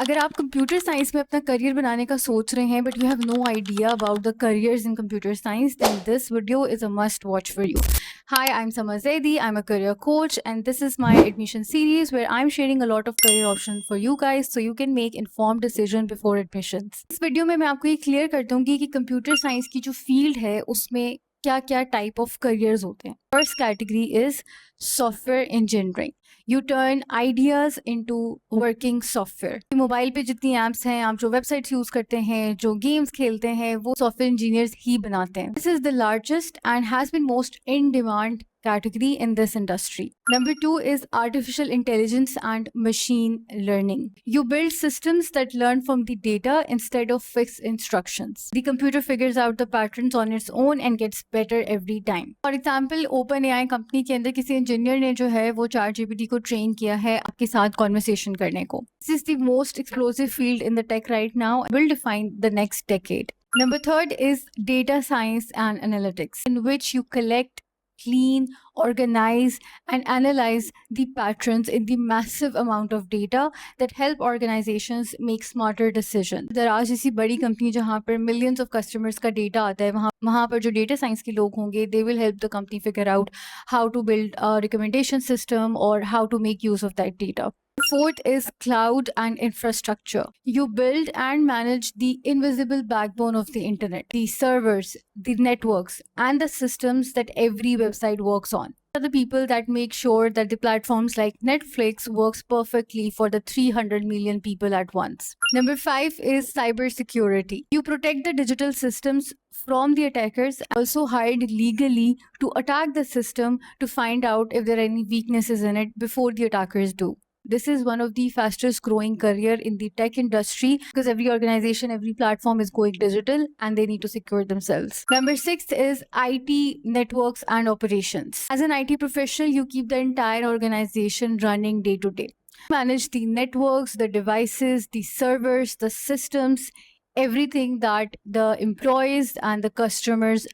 अगर आप computer science में अपना करियर बनाने का सोच रहे हैं but you have no idea about the careers in computer science, then this video is a must watch for you. Hi, I'm Samar Zaidi. I'm a career coach and this is my admission series where I'm sharing a lot of career options for you guys so you can make informed decision before admissions. इस video में मैं आपको ये clear कर दूंगी कि computer science की जो फील्ड है उसमें क्या क्या टाइप ऑफ करियर्स होते हैं. First category is software engineering. U turn ideas into working software. Mobile पे जितनी एप्स हैं, आप जो वेबसाइट्स यूज करते हैं, जो गेम्स खेलते हैं, वो सॉफ्टवेयर इंजीनियर्स ही बनाते हैं. This is the largest and has been most in demand category in this industry. Number 2 is artificial intelligence and machine learning. You build systems that learn from the data instead of fixed instructions. The computer figures out the patterns on its own and gets better every time. For example, OpenAI company के अंदर किसी engineer ने जो है वो ChatGPT को train किया है आपके साथ कॉन्वर्सेशन करने को. This is the most explosive field in the tech right now and will define the next decade. Number 3 is data science and analytics, in which you collect, clean, organize, and analyze the patterns in the massive amount of data that help organizations make smarter decisions. दराज जैसी बड़ी company जहाँ पर millions of customers का data आता है, वहाँ पर जो data science के लोग होंगे, they will help the company figure out how to build a recommendation system or how to make use of that data. Fourth is cloud and infrastructure. You build and manage the invisible backbone of the internet, the servers, the networks, and the systems that every website works on. Are the people that make sure that the platforms like Netflix works perfectly for the 300 million people at once. Number 5 is cybersecurity. You protect the digital systems from the attackers, also hide legally to attack the system to find out if there are any weaknesses in it before the attackers do. This is one of the fastest growing career in the tech industry because every organization, every platform is going digital and they need to secure themselves. Number 6 is IT networks and operations. As an IT professional, you keep the entire organization running day to day. Manage the networks, the devices, the servers, the systems, everything that the employees and the customers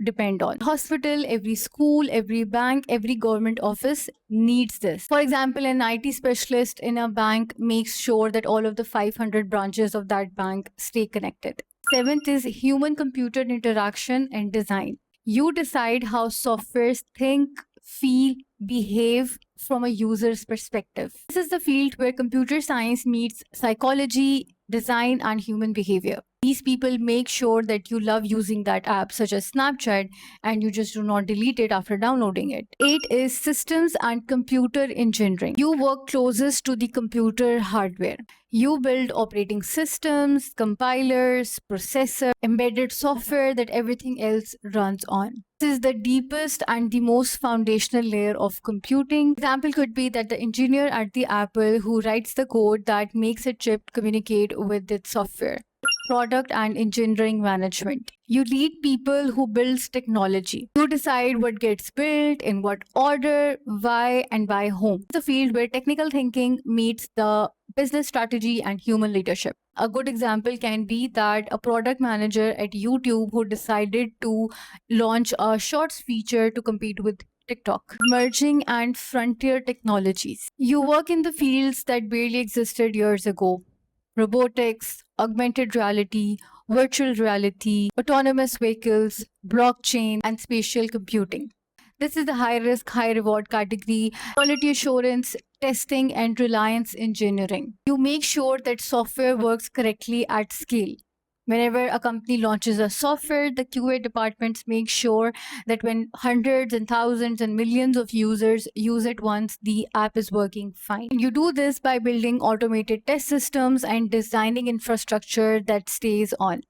depend on. Hospital, every school, every bank, every government office needs this. For example, an IT specialist in a bank makes sure that all of the 500 branches of that bank stay connected. Seventh is human-computer interaction and design. You decide how softwares think, feel, behave from a user's perspective. This is the field where computer science meets psychology, design, and human behavior. These people make sure that you love using that app, such as Snapchat, and you just do not delete it after downloading it. 8 is systems and computer engineering. You work closest to the computer hardware. You build operating systems, compilers, processor, embedded software that everything else runs on. This is the deepest and the most foundational layer of computing. Example could be that the engineer at the Apple who writes the code that makes a chip communicate with its software. Product and engineering management. You lead people who builds technology. You decide what gets built, in what order, why, and by whom. It's a field where technical thinking meets the business strategy and human leadership. A good example can be that a product manager at YouTube who decided to launch a shorts feature to compete with TikTok. Emerging and frontier technologies. You work in the fields that barely existed years ago. Robotics, augmented reality, virtual reality, autonomous vehicles, blockchain, and spatial computing. This is the high risk, high reward category. Quality assurance, testing, and reliance engineering. You make sure that software works correctly at scale. Whenever a company launches a software, the QA departments make sure that when hundreds and thousands and millions of users use it once, the app is working fine. You do this by building automated test systems and designing infrastructure that stays on.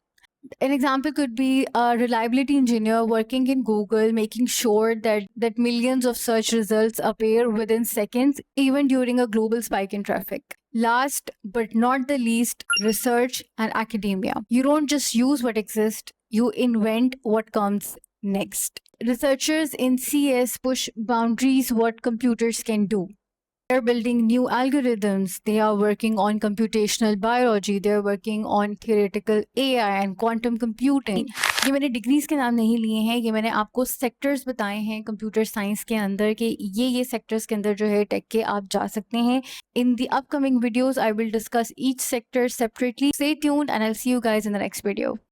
An example could be a reliability engineer working in Google, making sure that millions of search results appear within seconds, even during a global spike in traffic. Last but not the least, research and academia. You don't just use what exists, you invent what comes next. Researchers in CS push boundaries what computers can do. They're building new algorithms. They are working on computational biology. They're working on theoretical AI and quantum computing. ये मैंने degrees के नाम नहीं लिए हैं, ये मैंने आपको सेक्टर्स बताए हैं कंप्यूटर साइंस के अंदर कि ये सेक्टर्स के अंदर जो है टेक के आप जा सकते हैं. In the upcoming videos, I will discuss each sector separately. Stay tuned and I'll see you guys in the next video.